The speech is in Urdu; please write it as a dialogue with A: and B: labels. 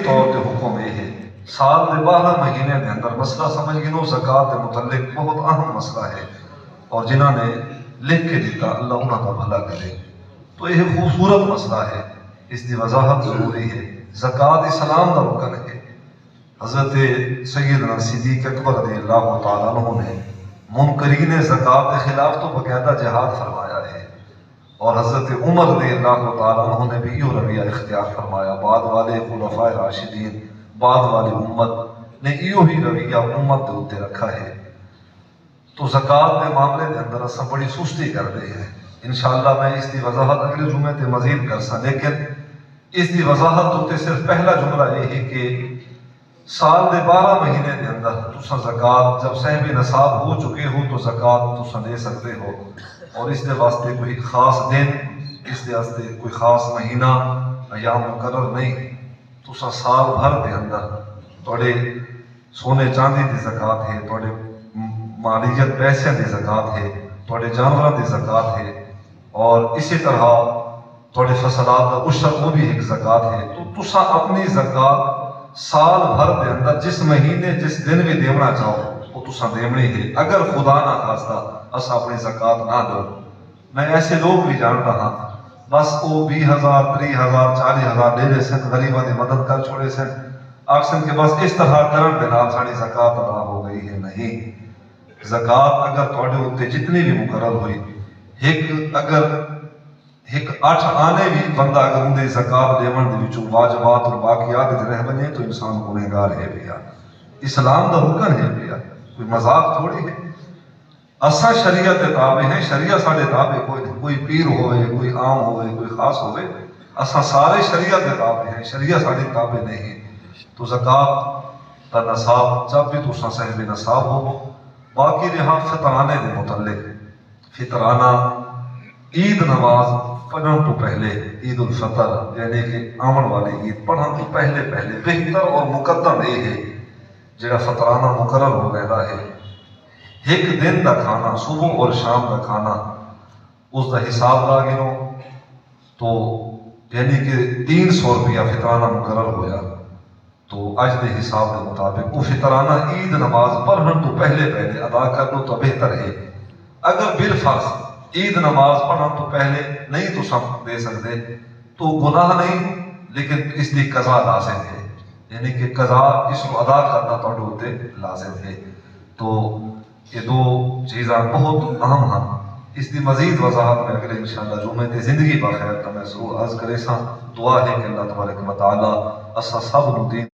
A: طور تے حکم یہ ہے سال دے 12 مہینے دے اندر مسئلہ سمجھ گنو زکوٰۃ کے متعلق بہت اہم مسئلہ ہے، اور جنہاں نے لکھ کے دیتا اللہ انہاں کا بھلا کرے۔ تو یہ خوبصورت مسئلہ ہے، اس کی وضاحت ضروری ہے۔ زکوٰۃ اسلام کا رکن ہے۔ حضرت سیدنا صدیق اکبر رضی اللہ تعالیٰ عنہ نے منکرین زکوٰۃ کے خلاف تو باقاعدہ جہاد فرمایا ہے، اور حضرت عمر رضی اللہ تعالیٰ عنہ نے بھی یہ رویہ اختیار فرمایا۔ بعد والے خلفاء راشدین، بعد والی امت نے یہ ہی رویہ امت کے اوتے رکھا ہے۔ تو زکوٰۃ کے معاملے کے اندر اساں بڑی سستی کر رہے ہیں۔ انشاءاللہ میں اس کی وضاحت اگلے جمعے تے مزید کرساں، لیکن اس کی وضاحت ہوتے صرف پہلا جملہ یہ ہے کہ سال دے 12 مہینے کے اندر تساں زکوٰۃ جب صاحب نصاب ہو چکے ہو تو زکوٰۃ تساں دے سکتے ہو، اور اس دے واسطے کوئی خاص دن، اس دے واسطے کوئی خاص مہینہ یا مقرر نہیں۔ تساں سال بھر دے اندر تھوڑے سونے چاندی دی زکوٰۃ ہے، تھوڑے مالیت پیسے دی زکوٰۃ ہے، تھوڑے جانوراں دی زکوٰۃ ہے، اور اسی طرح تھوڑے فصلات کا عشر وہ بھی ایک زکوٰۃ ہے۔ تو تساں اپنی زکوٰۃ سال بھر دے اندر جس مہینے جس دن بھی دیونا چاہو وہ تساں دیونی ہے۔ اگر خدا نہ خواستہ اساں اپنی زکوٰۃ نہ دو، میں ایسے لوگ بھی جان رہا بس وہ 20,000 30,000 40,000 لے لے سن، غریباں دی مدد کر چھوڑے سن، آکسن کے بس اس طرح کرن دے نال ساری زکوٰۃ ادا ہو گئی ہے۔ نہیں، زکوٰۃ اگر تھوڑے اوتے جتنی بھی مقرر ہوئی، اگر ایک 8 آنے بھی بندہ اگر اندے زکوٰۃ دیون دے وچوں واجبات اور باقیات وچ رہ بنے تو انسان گنہگار ہے پیا۔ اسلام دا حکم ہے پیا، کوئی مذاق تھوڑی ہے۔ اساں شریعت دے تابع ہیں، شریعت ساڈے تابع کوئی پیر ہوئے، کوئی عام ہوئے، کوئی خاص ہوئے، اساں سارے شریعت دے تابع ہیں، شریعت ساڈے تابع نہیں ہے۔ تو زکوٰۃ دا نصاب جب بھی تساں صاحب نصاب ہو۔ باقی رہا فطرانے دے متعلق، فطرانہ عید نماز پڑھن تو پہلے، عید الفطر یعنی کہ آمن والی عید پڑھن تو پہلے بہتر اور مقدم یہ ہے جڑا فطرانہ مقرر ہو رہا ہے، ایک دن دا کھانا صبح اور شام دا کھانا اس دا حساب لا گنو تو یعنی کہ 300 روپیہ فطرانہ مقرر ہویا۔ تو اج دے حساب کے مطابق وہ فطرانہ عید نماز پڑھن تو پہلے ادا کر لو تو بہتر ہے۔ اگر بالفرض عید نماز پڑھن تو پہلے نہیں تو سب دے سکتے تو گناہ نہیں، لیکن اس کی قضا لازم ہے، یعنی کہ قضا اس کو ادا کرنا تھوڑے ہوتے لازم ہے۔ تو یہ دو چیزاں بہت اہم ہیں، اس کی مزید وضاحت میں اگلے انشاءاللہ جمعے تے زندگی بخیر تو میں ضرور عرض کرے سا۔ دعا ہے کہ اللہ تبارک و تعالی اسا سب نو دین